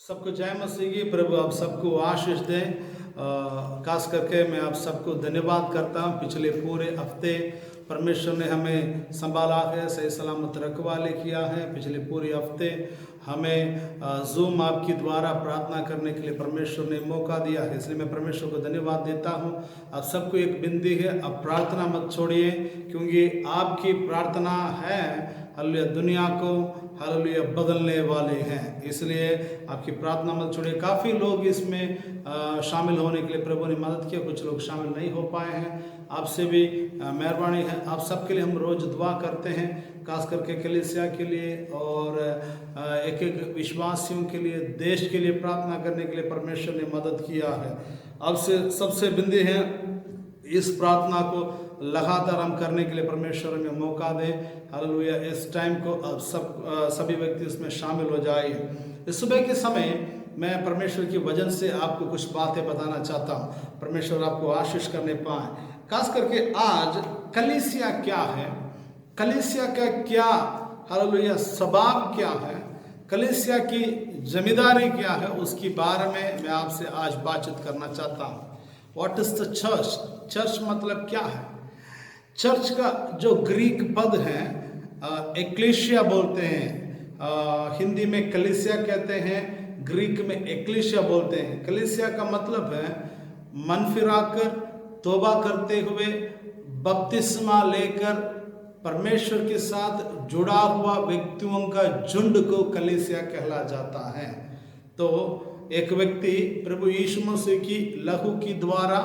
सबको जय मसीह की। प्रभु आप सबको आशीष दें। खास करके मैं आप सबको धन्यवाद करता हूँ। पिछले पूरे हफ्ते परमेश्वर ने हमें संभाला है, सही सलामत रखवाले किया है। पिछले पूरे हफ्ते हमें जूम आपके द्वारा प्रार्थना करने के लिए परमेश्वर ने मौका दिया है, इसलिए मैं परमेश्वर को धन्यवाद देता हूँ। आप सबको एक विनती है, आप प्रार्थना मत छोड़िए, क्योंकि आपकी प्रार्थना है हालेलुया दुनिया को हालेलुया बदलने वाले हैं। इसलिए आपकी प्रार्थना मत छोड़िए। काफ़ी लोग इसमें शामिल होने के लिए प्रभु ने मदद किया, कुछ लोग शामिल नहीं हो पाए हैं। आपसे भी मेहरबानी है। आप सबके लिए हम रोज़ दुआ करते हैं, खास करके कलीसिया के लिए और एक एक विश्वासियों के लिए, देश के लिए प्रार्थना करने के लिए परमेश्वर ने मदद किया है। अब से सबसे विनती है, इस प्रार्थना को लगातार हम करने के लिए परमेश्वर हमें मौका दे। हालेलुया इस टाइम को अब सभी व्यक्ति इसमें शामिल हो जाए। इस सुबह के समय मैं परमेश्वर की वजन से आपको कुछ बातें बताना चाहता हूँ, परमेश्वर आपको आशीष करने पाए। खास करके आज कलीसिया क्या है, कलीसिया का क्या हालेलुया स्वभाव क्या है, कलीसिया की जिम्मेदारी क्या है, उसके बारे में मैं आपसे आज बातचीत करना चाहता हूँ। What is the church? Church मतलब क्या है? चर्च का जो ग्रीक पद है एक्लेशिया बोलते हैं, हिंदी में कलीसिया कहते हैं, ग्रीक में एक्लेशिया बोलते हैं। कलीसिया का मतलब है मन फिराकर, तौबा करते हुए, बपतिस्मा लेकर परमेश्वर के साथ जुड़ा हुआ व्यक्तियों का झुंड को कलीसिया कहला जाता है। तो एक व्यक्ति प्रभु यीशु मसीह की लहू की द्वारा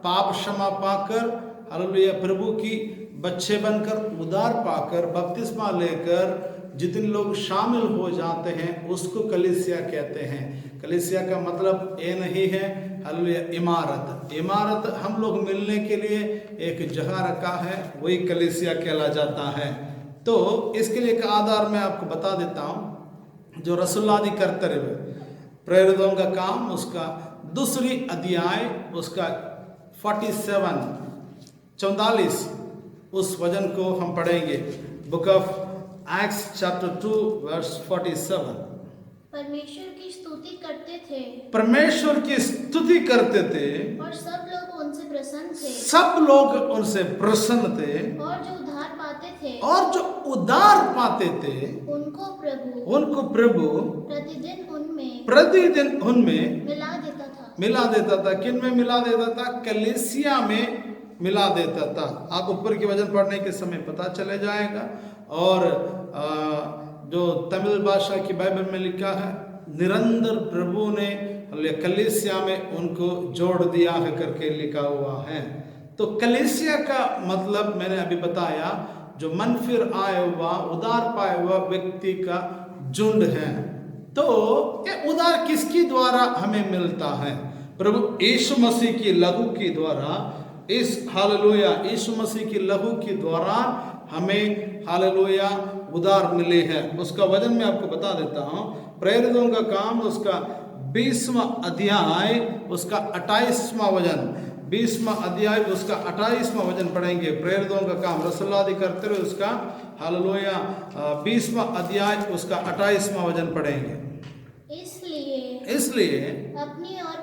पाप क्षमा पाकर हालेलुया प्रभु की बच्चे बनकर उद्धार पाकर बपतिस्मा लेकर जितने लोग शामिल हो जाते हैं उसको कलीसिया कहते हैं। कलीसिया का मतलब ये नहीं है हालेलुया इमारत। इमारत हम लोग मिलने के लिए एक जगह रखा है, वही कलीसिया कहला जाता है। तो इसके लिए एक आधार मैं आपको बता देता हूँ। जो रसूलादि कर्तव्य प्रेरितों का काम, उसका दूसरी अध्याय, उसका 44 उस वचन को हम पढ़ेंगे। Book of Acts chapter 2 verse 47। परमेश्वर की स्तुति करते थे, परमेश्वर की स्तुति करते थे और सब लोग उनसे प्रसन्न थे, सब लोग उनसे प्रसन्न थे, और जो उद्धार पाते थे, और जो उद्धार पाते थे उनको प्रभु प्रतिदिन उनमें मिला देता था। किन में मिला देता था? कलीसिया में मिला देता था। आप ऊपर के वचन पढ़ने के समय पता चले जाएगा। और जो तमिल भाषा की बाइबल में लिखा है, निरंतर प्रभु ने कलीसिया में उनको जोड़ दिया है करके लिखा हुआ है। तो कलीसिया का मतलब मैंने अभी बताया, जो मन फिर आया हुआ, उद्धार पाया हुआ व्यक्ति का झुंड है। तो ये उद्धार किसकी द्वारा हमें मिलता है? प्रभु यीशु मसीह की लहू की द्वारा। इस हालेलुया यीशु मसीह की लहू के द्वारा हमें हालेलुया उद्धार मिले हैं। उसका वचन मैं आपको बता देता हूँ। प्रेरितों का काम, उसका 20वां अध्याय, उसका 28वां वचन, 20वां अध्याय उसका 28वां वचन पढ़ेंगे। प्रेरितों का काम रसूलादि करते हुए उसका हालेलुया 20वां अध्याय उसका 28वां वचन पढ़ेंगे। इसलिए अपनी और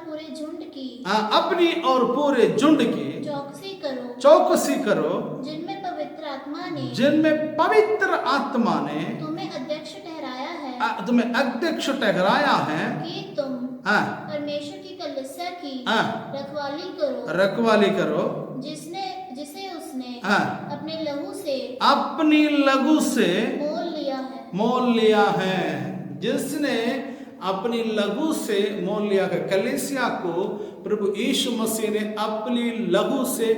पूरे झुंड की चौकसी करो, जिनमें पवित्र आत्मा ने तुम्हें अध्यक्ष ठहराया है कि तुम परमेश्वर की कलीसिया की रखवाली करो, जिसे उसने अपनी लहू से मोल लिया है। जिसने अपनी लहू से मोल लिया है। कलीसिया को प्रभु यीशु मसीह ने अपनी लहू से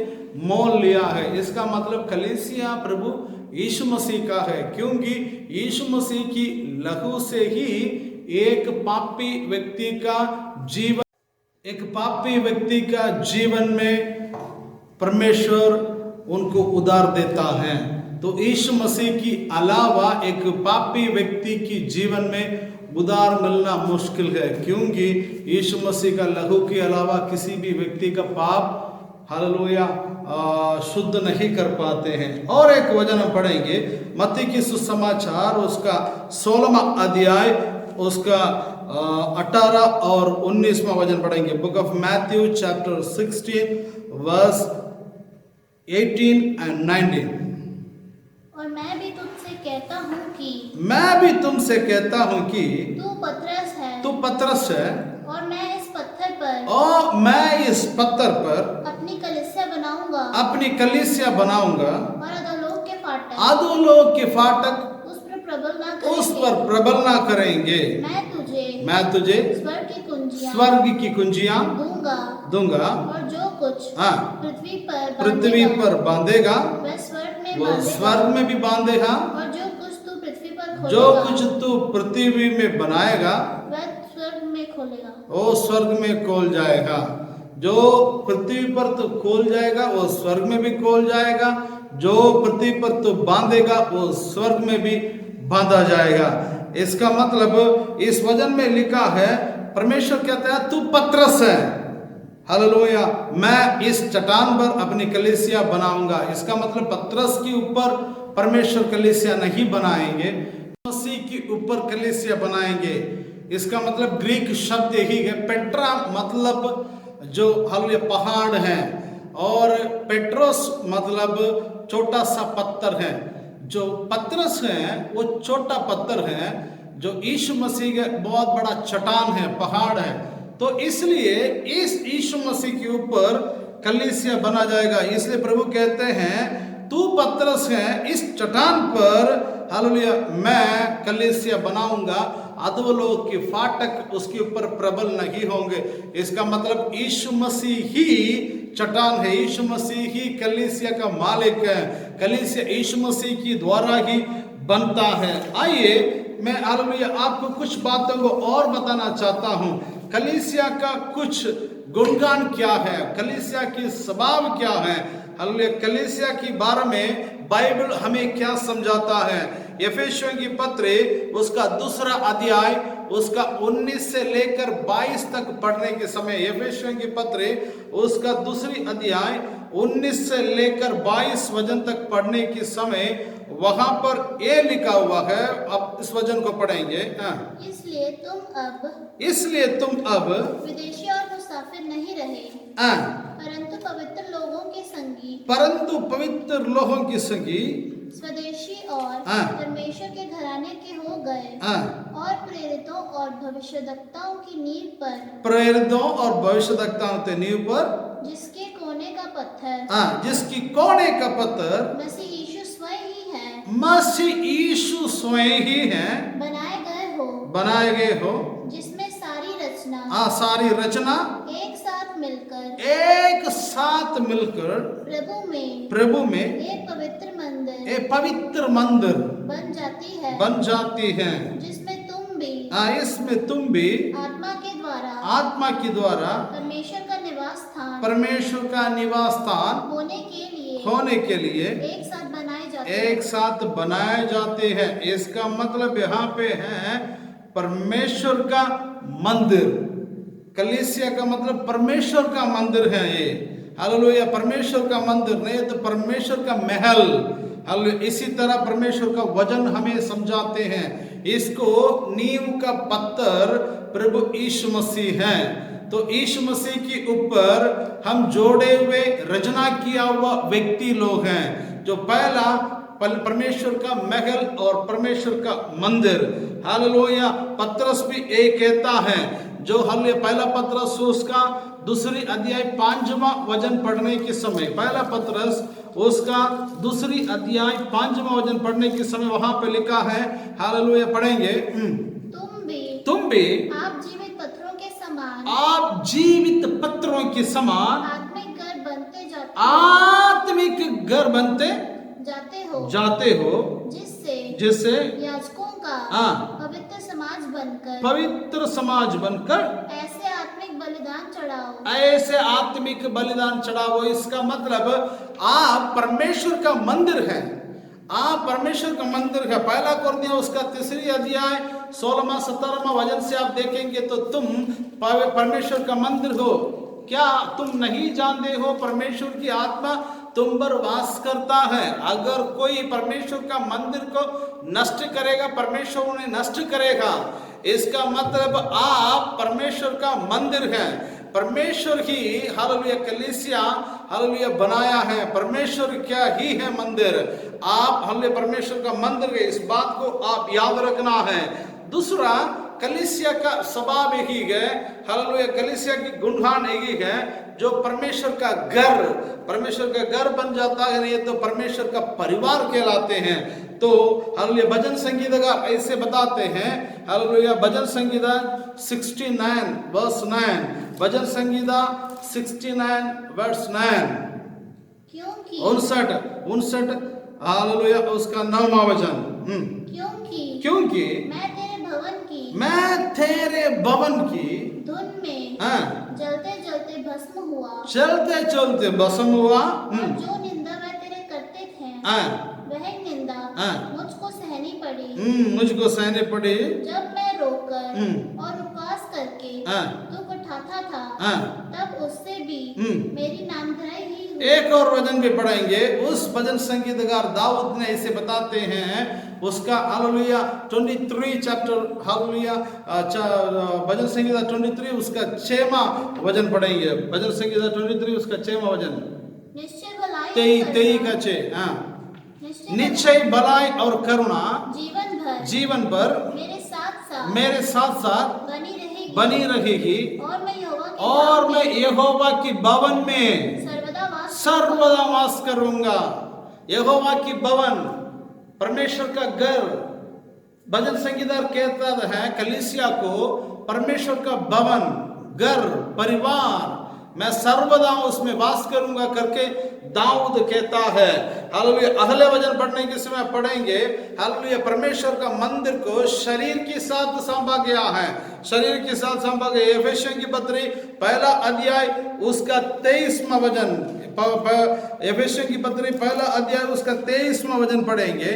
मोल लिया है। इसका मतलब कलीसिया प्रभु यीशु मसीह का है, क्योंकि यीशु मसीह की लहू से ही एक पापी व्यक्ति का जीवन में परमेश्वर उनको उद्धार देता है। तो यीशु मसीह की अलावा एक पापी व्यक्ति की जीवन में उद्धार मिलना मुश्किल है, क्योंकि यीशु मसीह का लहू के अलावा किसी भी व्यक्ति का पाप हालेलुया शुद्ध नहीं कर पाते हैं। और एक वचन हम पढ़ेंगे, मत्ती की सुसमाचार उसका 16वां अध्याय उसका 18 और 19वां वचन पढ़ेंगे। Book of Matthew chapter 16 verse 18 and 19। और मैं भी तुझसे कहता हूँ कि मैं भी तुमसे कहता हूँ कि तू पतरस है, तू पतरस है और मैं इस पत्थर पर और मैं इस पत्थर पर अपनी कलीसिया बनाऊंगा, अपनी कलीसिया बनाऊंगा और अधोलोक के फाटक अधोलोक के फाटक उस पर प्रबल ना उस करेंगे। पर प्रबल ना करेंगे। मैं तुझे स्वर्ग स्वर्ग की कुंजियां दूंगा दूंगा, और जो कुछ हाँ, पृथ्वी पर बांधेगा वह स्वर्ग में वो बांधेगा, स्वर्ग में भी बांधेगा, और जो कुछ तू पृथ्वी पर जो खोलेगा कुछ तू पृथ्वी में बनाएगा वह स्वर्ग में खोलेगा। वो स्वर्ग में खोल जाएगा। जो पृथ्वी पर तू खोल जाएगा वो स्वर्ग में भी खोल जाएगा, जो पृथ्वी पर तू बांधेगा वो स्वर्ग में भी बांधा जाएगा। इसका मतलब इस वचन में लिखा है, परमेश्वर कहता है तू पतरस है, हालेलुया, मैं इस चट्टान पर अपनी कलीसिया बनाऊंगा। इसका मतलब पतरस के ऊपर परमेश्वर कलीसिया नहीं बनाएंगे, मसीह के ऊपर कलीसिया बनाएंगे। इसका मतलब ग्रीक शब्द यही है, पेट्रा मतलब जो हालेलुया पहाड़ है, और पेट्रोस मतलब छोटा सा पत्थर है। जो पतरस है वो छोटा पत्थर है, जो यीशु मसीह का बहुत बड़ा चट्टान है, पहाड़ है। तो इसलिए इस यीशु मसीह के ऊपर कलीसिया बना जाएगा। इसलिए प्रभु कहते हैं तू पतरस है, इस चट्टान पर हालेलुया मैं कलीसिया बनाऊंगा, अधोलोक के फाटक उसके ऊपर प्रबल नहीं होंगे। इसका मतलब यीशु मसीह ही चट्टान है, यीशु मसीह ही कलीसिया का मालिक है, कलीसिया यीशु मसीह की द्वारा ही बनता है। आइए मैं हालेलुया आपको कुछ बातों को और बताना चाहता हूं। कलीसिया का कुछ गुणगान क्या है, कलीसिया की स्वभाव क्या है, हालेलुया कलीसिया के बारे में बाइबल हमें क्या समझाता है। एफेसियों की पत्र उसका 2 अध्याय उसका 19 से लेकर 22 तक पढ़ने के समय, एफेसियों की पत्र उसका 2 अध्याय 19 से लेकर 22 वचन तक पढ़ने के समय वहां पर ये लिखा हुआ है। अब इस वचन को पढ़ेंगे। इसलिए तुम अब विदेशी और मुसाफिर नहीं रहे, परंतु पवित्र लोगों की संगी, स्वदेशी और परमेश्वर के घराने के हो गए, और प्रेरितों और भविष्यद्वक्ताओं की नींव पर जिसकी कोने का पत्थर मसीह यीशु स्वयं ही है, बनाए गए हो, जिसमें सारी रचना एक साथ मिलकर प्रभु में एक पवित्र मंदिर बन जाती है, जिसमें तुम भी आत्मा के द्वारा परमेश्वर का निवास स्थान होने के लिए एक साथ बनाए जाते हैं। इसका मतलब यहाँ पे है परमेश्वर का मंदिर। कलीसिया का मतलब परमेश्वर का मंदिर है ये, हालेलुया, परमेश्वर का मंदिर नहीं तो परमेश्वर का महल। हालेलुया, इसी तरह परमेश्वर का वचन हमें समझाते हैं। इसको नींव का पत्थर प्रभु यीशु मसीह है। तो यीशु मसीह के ऊपर हम जोड़े हुए रचना किया हुआ व्यक्ति लोग हैं। जो पहला परमेश्वर का महल और परमेश्वर का मंदिर, हालेलुया, पतरस भी एक कहता है, जो हालेलुया पहला पतरस उसका 2 अध्याय 5वां वचन पढ़ने के समय, पहला पतरस उसका 2 अध्याय 5वां वचन पढ़ने के समय वहां पे लिखा है, हालेलुया पढ़ेंगे, तुम भी आप जीवित पत्थरों के समान आत्मिक घर बनते जाते हो, जिससे याजकों का पवित्र समाज बनकर ऐसे आत्मिक बलिदान चढ़ाओ। इसका मतलब आप परमेश्वर का मंदिर है, आप परमेश्वर का मंदिर है। पहला कोरिन्थियों उसका 3 अध्याय 16वां 17वां वचन से आप देखेंगे तो तुम परमेश्वर का मंदिर हो। क्या तुम नहीं जानते हो परमेश्वर की आत्मा तुम पर वास करता है। अगर कोई परमेश्वर का मंदिर को नष्ट करेगा, परमेश्वर उन्हें नष्ट करेगा। इसका मतलब आप परमेश्वर का मंदिर है। परमेश्वर ही हालेलुया कलीसिया हालेलुया बनाया है। परमेश्वर क्या ही है मंदिर। आप हालेलुया परमेश्वर का मंदिर है, इस बात को आप याद रखना है। दूसरा, कलीसिया का स्वभाव एक ही है। हालेलुया कलीसिया की गुणगान एक ही है। जो परमेश्वर का घर बन जाता है, ये तो परमेश्वर का परिवार कहलाते हैं। तो हालेलुया भजन संगीतकार ऐसे बताते हैं, हालेलुया भजन संगीता 69 वर्स 9, भजन संगीता 69 वर्स 9, क्योंकि 59 हालेलुया उसका 9वां वचन। क्योंकि मैं तेरे भवन की धुन में जलते जलते भस्म हुआ। और जो निंदा वह तेरे करते थे वह निंदा मुझको सहनी पड़ी। जब मैं रोकर और उपवास करके दुख उठाता था, तब उससे भी मेरी नामधराई ही हुई। एक और वचन भी पढ़ेंगे। उस भजन संगीतकार दाऊद ने इसे बताते हैं, उसका हालेलुया 23 चैप्टर हालेलुया भजन संगीता 23 उसका 6वां वचन पढ़ेंगे। भजन संगीता 23 उसका 6वां वचन, निश्चय भलाई 23 का 6। निश्चय भलाई और करुणा जीवन भर मेरे साथ साथ बनी रहेगी। और मैं यहोवा की भवन में सर्वदा वास करूंगा। यहोवा की भवन, परमेश्वर का घर। भजन संगीतकार कहता है कलीसिया को परमेश्वर का भवन, घर, परिवार, मैं सर्वदा उसमें वास करूंगा करके दाऊद कहता है। हालेलुया अगले वचन पढ़ने के समय पढ़ेंगे, हालेलुया परमेश्वर का मंदिर को शरीर के साथ सौंपा गया है। शरीर के साथ सौंपा गया। एफेसियों की पत्री 1 अध्याय उसका 23वां वचन, एफेसियों की पत्री 1 अध्याय उसका 23वां वचन पढ़ेंगे।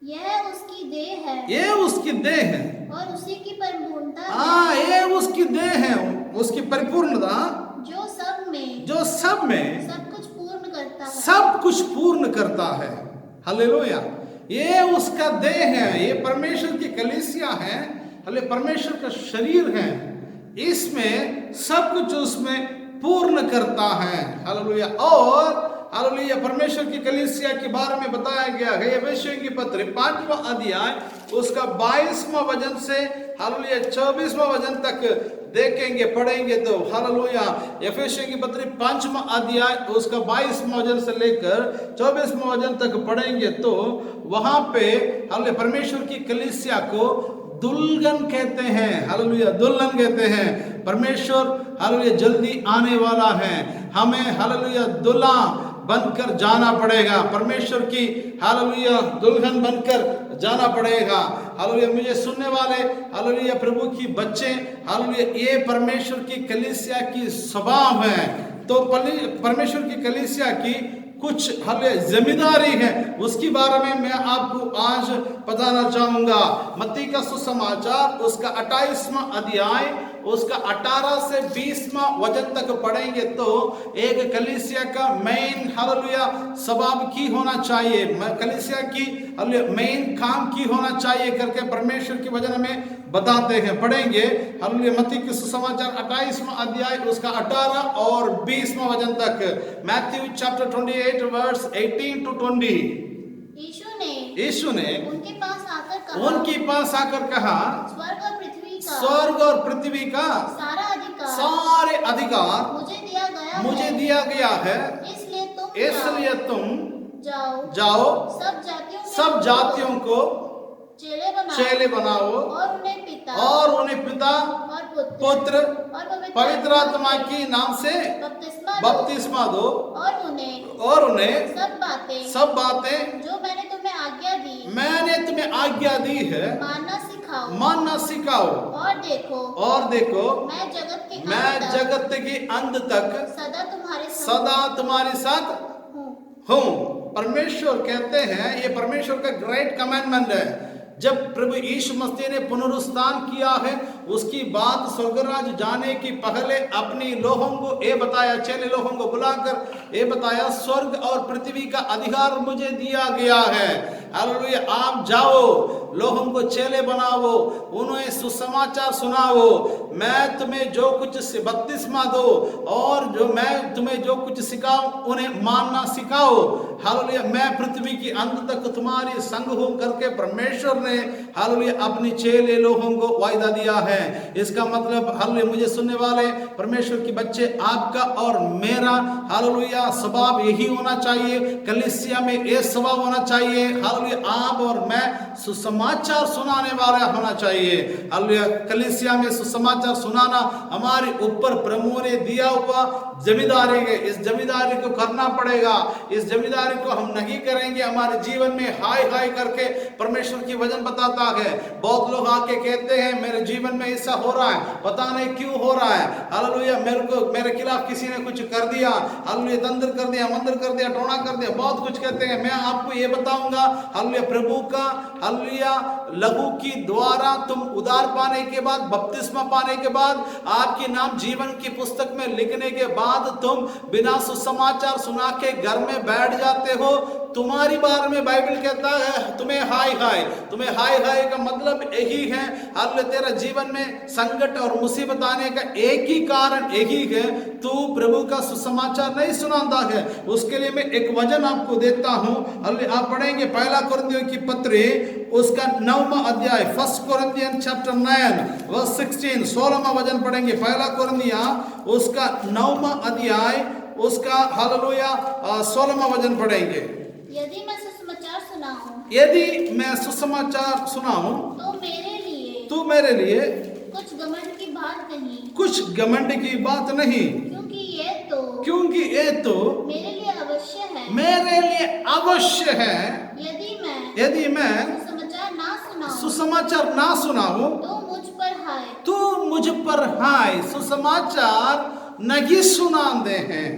यह उसकी देह है, ये उसकी देह है और उसी की परिपूर्णता है। ये उसकी देह है, उसकी परिपूर्णता जो सब में सब कुछ पूर्ण करता है। सब कुछ पूर्ण करता है। हालेलुया ये उसका देह है। ये परमेश्वर की कलीसिया है। हालेलुया परमेश्वर का शरीर है। इसमें सब कुछ उसमें पूर्ण करता है। हालेलुया और हालेलुया परमेश्वर की कलीसिया के बारे में बताया गया है। एफेसियों की पत्री 5वां अध्याय उसका 22वां वचन से हालेलुया 24वां वचन तक देखेंगे, पढ़ेंगे तो हालेलुया एफेसियों की पत्री 5वां अध्याय उसका 22वां वचन से लेकर 24वां वचन तक पढ़ेंगे तो वहां पे हालेलुया परमेश्वर की कलीसिया को दुल्हन कहते हैं। हालेलुया दुल्हन कहते हैं। परमेश्वर हालेलुया जल्दी आने वाला है। हमें हालेलुया दुल्हा बनकर जाना पड़ेगा। परमेश्वर की हालेलुया दुल्हन बनकर जाना पड़ेगा। हालेलुया मुझे सुनने वाले हालेलुया प्रभु की बच्चे, हालेलुया ये परमेश्वर की कलीसिया की स्वभाव है। तो परमेश्वर की कलीसिया की कुछ हालेलुया जिम्मेदारी है, उसके बारे में मैं आपको आज बताना चाहूंगा। मत्ती का सुसमाचार उसका 28वां अध्याय उसका 18 से 20वां वचन तक पढ़ेंगे तो एक कलीसिया का मेन हालेलुया स्वभाव की होना चाहिए, कलीसिया की हालेलुया मेन काम की होना चाहिए करके परमेश्वर के वचन में बताते हैं। पढ़ेंगे हालेलुया मत्ती के सुसमाचार 28वां अध्याय उसका 18 और 20वां वचन तक। Matthew chapter 28 verse 18 to 20। Yeshu ने उनके पास आकर कहा स्वर्ग और पृथ्वी का सारे अधिकार मुझे दिया गया है। इसलिए तुम जाओ सब जातियों को चेले बनाओ और उन्हें पिता पुत्र पवित्र आत्मा के नाम से बपतिस्मा दो और उन्हें सब बातें जो मैंने तुम्हें आज्ञा दी है मानना सिखाओ। और देखो मैं जगत के अंत तक सदा तुम्हारे साथ हूँ। परमेश्वर कहते हैं, ये परमेश्वर का ग्रेट कमांडमेंट है। जब प्रभु यीशु मसीह ने पुनरुत्थान किया है, उसकी बात स्वर्गराज जाने की पहले अपनी लोगों को ये बताया, चेले लोगों को बुलाकर ये बताया, स्वर्ग और पृथ्वी का अधिकार मुझे दिया गया है। हालेलुया, आप जाओ, लोगों को चेले बनाओ, उन्हें सुसमाचार सुनाओ, मैं तुम्हें जो कुछ बपतिस्मा दो और जो मैं तुम्हें जो कुछ सिखाऊं उन्हें मानना सिखाओ। हालेलुया, मैं पृथ्वी की अंत तक तुम्हारी संग हूं करके परमेश्वर ने हालेलुया अपने चेले लोगों को वायदा दिया है। इसका मतलब हालेलुया मुझे सुनने वाले परमेश्वर के बच्चे, आपका और मेरा हालेलुया स्वभाव यही होना चाहिए, कलीसिया में ये स्वभाव होना चाहिए। हालेलुया, आप और मैं सुसमाचार सुनाने वाला होना चाहिए। हालेलुया, कलीसिया में सुसमाचार सुनाना हमारे ऊपर प्रभु ने दिया हुआ जिम्मेदारी है। इस जिम्मेदारी को करना पड़ेगा। इस जिम्मेदारी को हम नहीं करेंगे, हमारे जीवन में हाय हाय करके परमेश्वर की वचन बताता है। बहुत लोग आके कहते हैं मेरे जीवन में ऐसा हो रहा है, पता नहीं क्यों हो रहा है। हालेलुया, मेरे खिलाफ किसी ने कुछ कर दिया, हालेलुया तंत्र कर दिया, मंत्र कर दिया, टोना कर दिया, बहुत कुछ कहते हैं। मैं आपको ये बताऊंगा, हालेलुया प्रभु का हालेलुया लहू की द्वारा तुम उद्धार पाने के बाद, बपतिस्मा पाने के बाद, आपके नाम जीवन की पुस्तक में लिखने के बाद तुम बिना सुसमाचार सुना के घर में बैठ जाते हो। तुम्हारी बारे में बाइबल कहता है तुम्हें हाय हाय। तुम्हें हाय हाय का मतलब यही है, हालेलुया तेरा जीवन में संकट और मुसीबत आने का एक ही कारण यही है, तू प्रभु का सुसमाचार नहीं सुनाता है। उसके लिए मैं एक वचन आपको देता हूं। हालेलुया, आप पढ़ेंगे पहला कोरिन्थियों की पत्री उसका 9वां अध्याय, 1 Corinthians chapter 9 verse 16, 16वां वचन पढ़ेंगे। पहला कोरिन्थिया उसका 9वां अध्याय उसका हालेलुया 16वां वचन पढ़ेंगे। यदि मैं सुसमाचार सुनाऊं, यदि मैं सुसमाचार सुनाऊं तो मेरे लिए कुछ घमंड की बात नहीं, कुछ घमंड की बात नहीं, क्योंकि ये तो मेरे लिए अवश्य है। मेरे लिए अवश्य है यदि मैं सुसमाचार ना सुनाऊं तो मुझ पर हाय। तो मुझ पर हाय। सुसमाचार नहीं सुनाते हैं,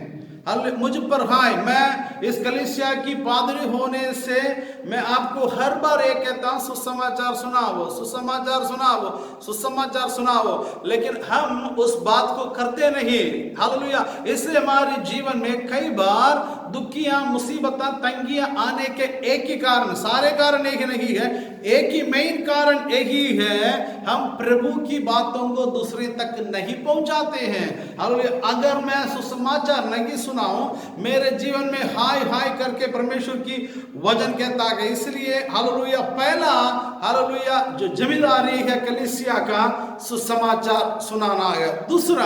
मुझ पर हाय। मैं इस कलीसिया की पादरी होने से मैं आपको हर बार ये कहता हूं सुसमाचार सुनाओ, सुसमाचार सुनाओ, सुसमाचार सुनाओ, लेकिन हम उस बात को करते नहीं। हालेलुया, इसलिए हमारे जीवन में कई बार दुखियां, मुसीबतें, तंगियां आने के एक ही कारण, सारे कारण एक ही नहीं है, एक ही मेन कारण यही है, हम प्रभु की बातों को दूसरे तक नहीं पहुंचाते हैं। हालेलुया, अगर मैं सुसमाचार नहीं सुनाऊं, मेरे जीवन में हाय हाय करके परमेश्वर की वचन कहता है। इसलिए हालेलुया पहला हालेलुया जो जिम्मेदारी है कलीसिया का सुसमाचार सुनाना है। दूसरा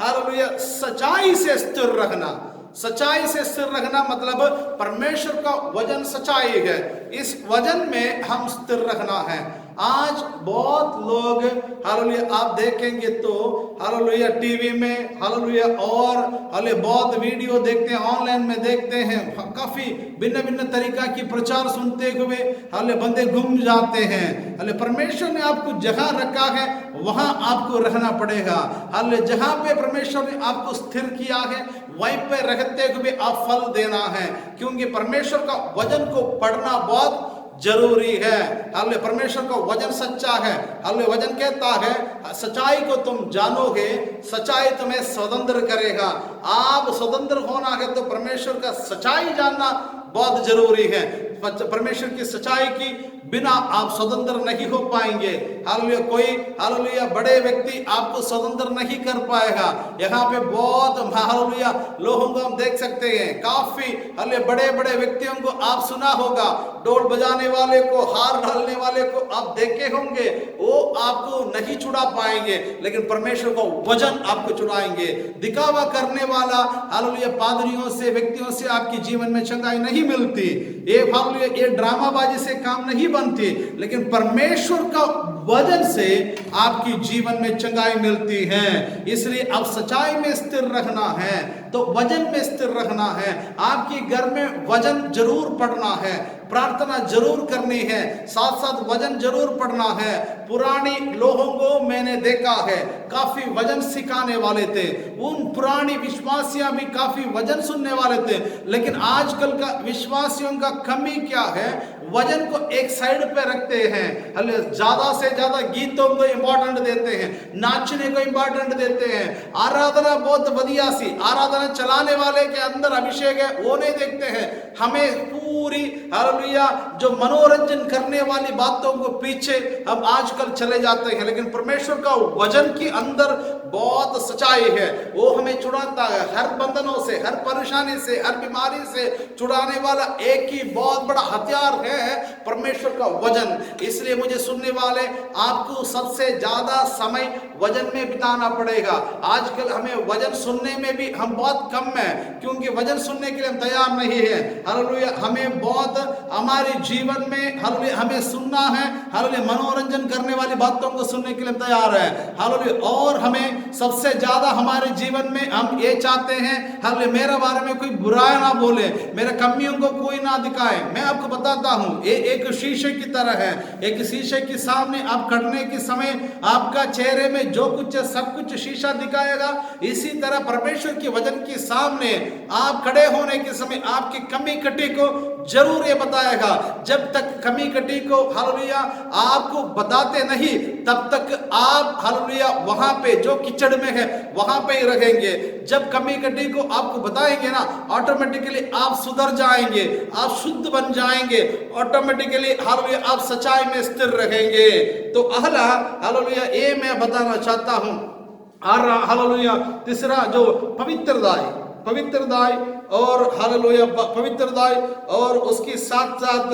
हालेलुया सच्चाई से स्थिर रहना। सच्चाई से स्थिर रखना मतलब परमेश्वर का वचन सच्चाई है, इस वचन में हम स्थिर रखना है। आज बहुत लोग हालेलुया आप देखेंगे तो हालेलुया टीवी में हालेलुया और हालेलुया बहुत वीडियो देखते हैं, ऑनलाइन में देखते हैं, काफी भिन्न भिन्न तरीका की प्रचार सुनते हुए हालेलुया बंदे घूम जाते हैं। हालेलुया परमेश्वर ने आपको जहां रखा है वहां आपको रहना पड़ेगा। हालेलुया जहां पे परमेश्वर ने आपको स्थिर किया है वहीं पे रहते हुए आप फल देना है, क्योंकि परमेश्वर का वचन को पढ़ना बहुत जरूरी है। हालेलुया परमेश्वर का वचन सच्चा है। हालेलुया वचन कहता है सच्चाई को तुम जानोगे, सच्चाई तुम्हें स्वतंत्र करेगा। आप स्वतंत्र होना है तो परमेश्वर का सच्चाई जानना बहुत जरूरी है। परमेश्वर की सच्चाई की बिना आप स्वतंत्र नहीं हो पाएंगे। हालेलुया कोई हालेलुया बड़े व्यक्ति आपको स्वतंत्र नहीं कर पाएगा। यहाँ पे बहुत हालेलुया लोगों को हम देख सकते हैं, काफी हालेलुया बड़े बड़े व्यक्तियों को आप सुना होगा, ढोल बजाने वाले को, हार डालने वाले को आप देखे होंगे, वो आपको नहीं छुड़ा पाएंगे, लेकिन परमेश्वर को वचन आपको छुड़ाएंगे। दिखावा करने वाला हालेलुया पादरियों से, व्यक्तियों से आपके जीवन में चंगाई नहीं मिलती। ये ड्रामाबाजी से काम नहीं बनती, लेकिन परमेश्वर का वचन से आपकी जीवन में चंगाई मिलती है। इसलिए अब सच्चाई में स्थिर रहना है तो वचन में स्थिर रहना है। आपके घर में वचन जरूर पढ़ना है, प्रार्थना जरूर करनी है, साथ साथ वचन जरूर पढ़ना है। पुरानी लोगों को मैंने देखा है काफी वचन सिखाने वाले थे, उन पुरानी विश्वासियां भी काफी वचन सुनने वाले थे, लेकिन आजकल का विश्वासियों का कमी क्या है, वजन को एक साइड पे रखते हैं, ज्यादा से ज्यादा गीतों को इंपॉर्टेंट देते हैं, नाचने को इंपॉर्टेंट देते हैं, आराधना बहुत बढ़िया सी, आराधना चलाने वाले के अंदर अभिषेक है वो नहीं देखते हैं। हमें पूरी हालेलुया जो मनोरंजन करने वाली बातों को पीछे हम आजकल चले जाते हैं, लेकिन परमेश्वर का वचन के अंदर बहुत सच्चाई है, वो हमें छुड़ाता है हर बंधनों से, हर परेशानी से, हर बीमारी से छुड़ाने वाला एक ही बहुत बड़ा हथियार है परमेश्वर का वचन। इसलिए मुझे सुनने वाले, आपको सबसे ज्यादा समय वचन में बिताना पड़ेगा। आजकल हमें वचन सुनने में भी हम बहुत कम है, क्योंकि वचन सुनने के लिए हम तैयार नहीं है। हालेलुया, हमें बहुत हमारे जीवन में हालेलुया हमें सुनना है, हालेलुया मनोरंजन करने वाली बातों को सुनने के लिए हम तैयार है। हालेलुया, और हमें सबसे ज्यादा हमारे जीवन में हम ये चाहते हैं, हालेलुया मेरे बारे में कोई बुराई ना बोले, मेरे कमियों को कोई ना दिखाए। मैं आपको बताता हूं, ये एक शीशे की तरह है। एक शीशे के सामने आप खड़ने के समय आपका चेहरे में जो कुछ है सब कुछ शीशा दिखाएगा। इसी तरह परमेश्वर के वचन के सामने आप खड़े होने के समय आपकी कमी कटी को जरूर ये बताएगा। जब तक कमी कटी को हालेलुया आपको बताते नहीं, तब तक आप हालेलुया वहां पे जो कीचड़ में है वहां पे ही रहेंगे। जब कमी कटी को आपको बताएंगे ना, ऑटोमेटिकली आप सुधर जाएंगे, आप शुद्ध बन जाएंगे, ऑटोमेटिकली हालेलुया आप सच्चाई में स्थिर रहेंगे। तो अहला हालेलुया ये मैं बताना चाहता हूं। और हालेलुया तीसरा जो पवित्रदाई और हालेलुया पवित्रदाई और उसके साथ साथ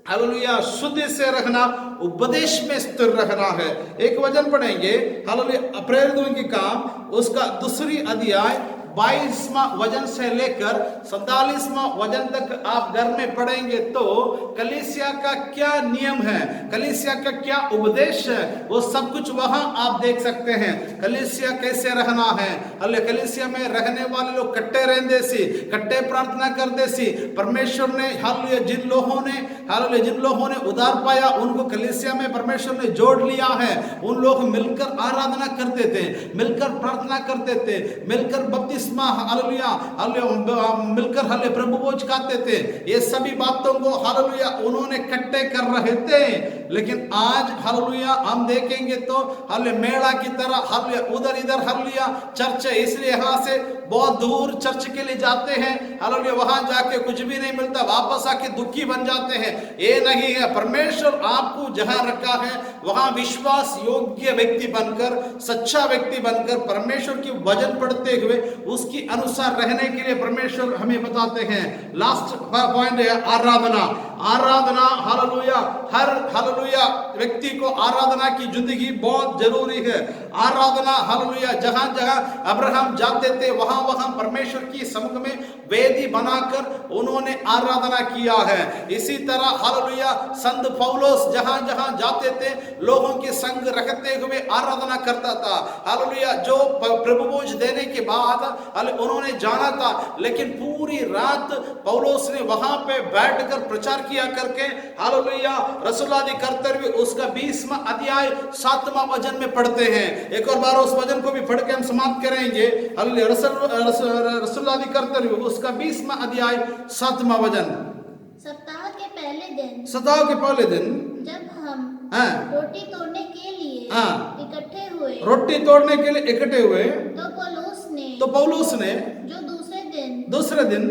हालेलुया शुद्ध से रखना, उपदेश में स्थिर रहना है। एक वचन पढ़ेंगे हालेलुया प्रेरितों के काम उसका 2 अध्याय 22वां वचन से लेकर 47वां वचन तक आप घर में पढ़ेंगे तो कलीसिया का क्या नियम है, कलीसिया का क्या उपदेश है, वो सब कुछ वहां आप देख सकते हैं। कलीसिया कैसे रहना है, अल्ले कलीसिया में रहने वाले लोग कट्टे रहते सी, कट्टे प्रार्थना करते सी। परमेश्वर ने हालेलुया जिन लोगों ने उधार पाया उनको कलीसिया में परमेश्वर ने जोड़ लिया है। उन लोग मिलकर आराधना करते थे, मिलकर प्रार्थना करते थे, मिलकर बपतिस्मा हालेलुया मिलकर हालेलुया प्रभु भोज खाते थे। ये सभी बातों को हालेलुया उन्होंने इकट्ठे कर रहे थे। लेकिन आज हालेलुया हम देखेंगे तो हालेलुया मेला की तरह हालेलुया उधर इधर हालेलुया चर्च है, इसलिए यहाँ से बहुत दूर चर्च के लिए जाते हैं। हालेलुया वहां जाके कुछ भी नहीं मिलता, वापस आके दुखी बन जाते हैं। ये नहीं है, परमेश्वर आपको जहां रखा है वहां विश्वास योग्य व्यक्ति बनकर, सच्चा व्यक्ति बनकर परमेश्वर की वचन पढ़ते हुए उसके अनुसार रहने के लिए परमेश्वर हमें बताते हैं। लास्ट पॉइंट है आराधना हालेलुया हर हालेलुया व्यक्ति को आराधना की जिंदगी बहुत जरूरी है। आराधना हालेलुया जहां जहां अब्राहम जाते थे वहां परमेश्वर की सम्मुख में वेदी बनाकर उन्होंने आराधना किया है। इसी तरह हालेलुया संत पौलुस जहां जहां जाते थे लोगों के संग रखते हुए आराधना करता था। हालेलुया जो प्रभु भोज देने के बाद उन्होंने जाना था, लेकिन पूरी रात पौलुस ने वहां पे बैठकर प्रचार किया करके हालेलुया रसूलादि करते हुए उसका 20वां अध्याय 7वां वचन में पढ़ते हैं। एक और बार उस वचन को भी पढ़ के हम समाप्त करेंगे। हालेलुया रसूलादि करते हुए उसका 20वां अध्याय 7वां वचन। सप्ताह के पहले दिन जब हम रोटी तोड़ने के लिए रोटी तोड़ने के लिए इकट्ठे हुए तो पौलुस ने जो दूसरे दिन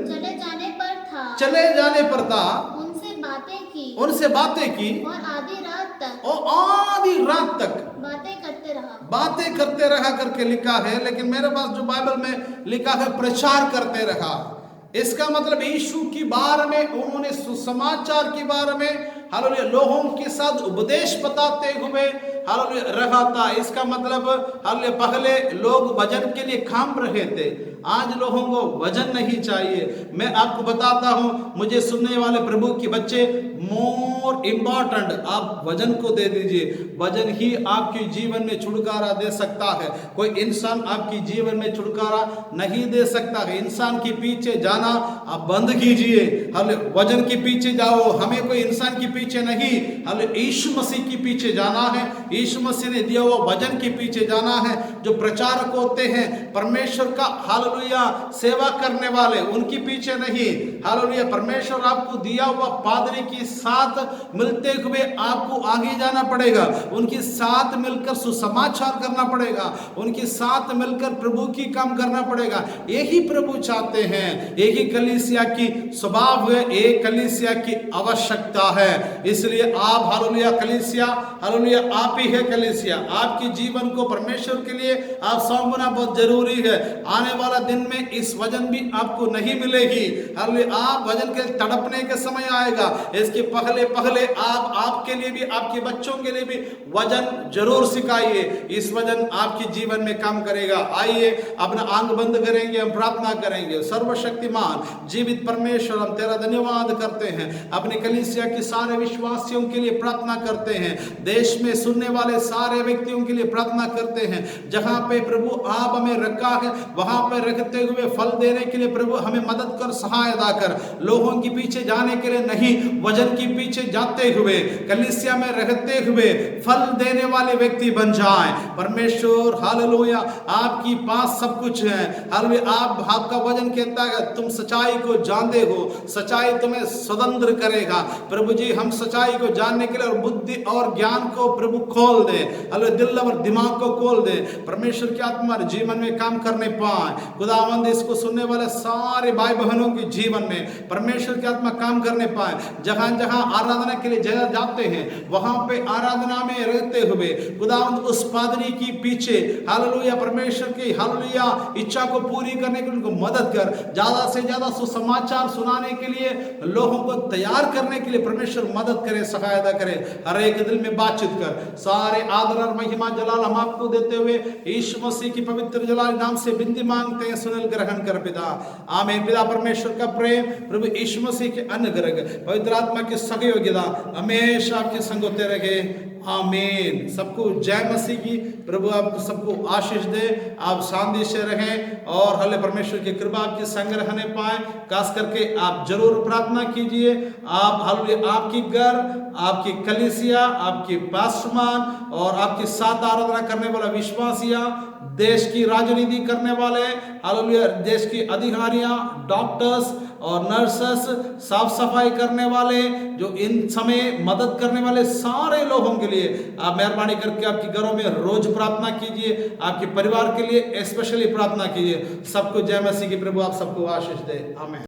चले जाने पर था उनसे बातें की और आधी रात तक बातें करते रहा करके लिखा है। लेकिन मेरे पास जो बाइबल में लिखा है प्रचार करते रहा। इसका मतलब यीशु के बारे में उन्होंने सुसमाचार के बारे में हालेलुया लोगों के साथ उपदेश बताते हुए हालेलुया रहा था। इसका मतलब हालेलुया पहले लोग वचन के लिए काम रहे थे, आज लोगों को वचन नहीं चाहिए। मैं आपको बताता हूं, मुझे सुनने वाले प्रभु के बच्चे, मोर इम्पोर्टेंट आप वचन को दे दीजिए। वचन ही आपके जीवन में छुटकारा दे सकता है। कोई इंसान आपके जीवन में छुटकारा नहीं दे सकता है। इंसान के पीछे जाना आप बंद कीजिए, हालेलुया वचन के पीछे जाओ। हमें कोई इंसान के पीछे नहीं, हालेलुया यीशु मसीह के पीछे जाना है। यीशु मसीह ने दिया हुआ वचन के पीछे जाना है। जो प्रचारक होते हैं परमेश्वर का हालेलुया हालेलुया सेवा करने वाले उनके पीछे नहीं, हालेलुया परमेश्वर आपको दिया हुआ पादरी के साथ मिलते हुए आपको आगे जाना पड़ेगा, उनके साथ मिलकर सुसमाचार करना पड़ेगा, उनके साथ मिलकर प्रभु की काम करना पड़ेगा। यही प्रभु चाहते हैं, यही कलीसिया की स्वभाव है, एक कलीसिया की आवश्यकता है। इसलिए आप हालेलुया कलीसिया, हालेलुया आप ही है कलीसिया। आपके जीवन को परमेश्वर के लिए आप सौंपना बहुत जरूरी है। आने वाला दिन में इस वजन भी आपको नहीं मिलेगी, हालेलुया आप वजन के तड़पने के समय आएगा। इसके पहले पहले आप आपके लिए भी, आपके बच्चों के लिए भी वजन जरूर सिखाइए, इस वजन आपके जीवन में काम करेगा। आइए अपना आंख बंद करेंगे, हम प्रार्थना करेंगे। सर्वशक्तिमान जीवित परमेश्वर, हम तेरा धन्यवाद करते हैं, अपने कलीसिया के सारे विश्वासियों के लिए प्रार्थना करते हैं, देश में सुनने वाले सारे व्यक्तियों के लिए प्रार्थना करते हैं। जहां पे प्रभु आप हमें रखा है वहां पे रखते हुए फल देने के लिए प्रभु हमें मदद कर, सहायता कर। लोगों के पीछे जाने के लिए नहीं, वजन के पीछे जाते हुए कलीसिया में रहते हुए फल देने वाले व्यक्ति बन जाएं। परमेश्वर हालेलुया आपकी पास सब कुछ है, हालेलुया आपका वजन कहता है तुम सच्चाई को जानते हो, सच्चाई तुम्हें स्वतंत्र करेगा। प्रभु जी हम सच्चाई को जानने के लिए और बुद्धि और ज्ञान को प्रभु खोल दे, हालेलुया दिल और दिमाग को खोल दे, परमेश्वर की आत्मा जीवन में काम करने पाए। खुदावंद इसको सुनने वाले सारे भाई बहनों के जीवन में परमेश्वर की आत्मा काम करने पाए। जहां जहां आराधना के लिए जगह जाते हैं वहां पे आराधना में रहते हुए खुदावंद उस पादरी की पीछे हालेलुया परमेश्वर की हालेलुया इच्छा को पूरी करने के लिए उनको मदद कर, ज्यादा से ज्यादा सुसमाचार सुनाने के लिए लोगों को तैयार करने के लिए परमेश्वर मदद करे, सहायता करे। हर एक दिल में बातचीत कर। सारे आदर और महिमा जलाल हम आपको देते हुए यीशु मसीह की पवित्र जलाल नाम से बिंदी मांगते हैं, सुनल ग्रहण कर पिता, आमीन। पिता परमेश्वर का प्रेम, प्रभु यीशु मसीह के अनुग्रह, पवित्र आत्मा की सहयोगिता हमेशा आपके संग होते रहे, आमीन। सबको जय मसीह की। प्रभु आप सबको आशीष दे, आप शांति से रहें और हले परमेश्वर की कृपा आपके संग रहने पाए। खास करके आप जरूर प्रार्थना कीजिए, आप हालेलुया आपकी घर, आपकी कलीसिया, आपके पास्टरमान और आपके साथ आराधना करने वाला विश्वासिया, देश की राजनीति करने वाले, हालेलुया देश की अधिकारियां, डॉक्टर्स और नर्सेस, साफ सफाई करने वाले, जो इन समय मदद करने वाले सारे लोगों के लिए आप मेहरबानी करके आपके घरों में रोज प्रार्थना कीजिए, आपके परिवार के लिए स्पेशली प्रार्थना कीजिए। सबको जय मसीह की। प्रभु आप सबको आशीष दे, आमीन।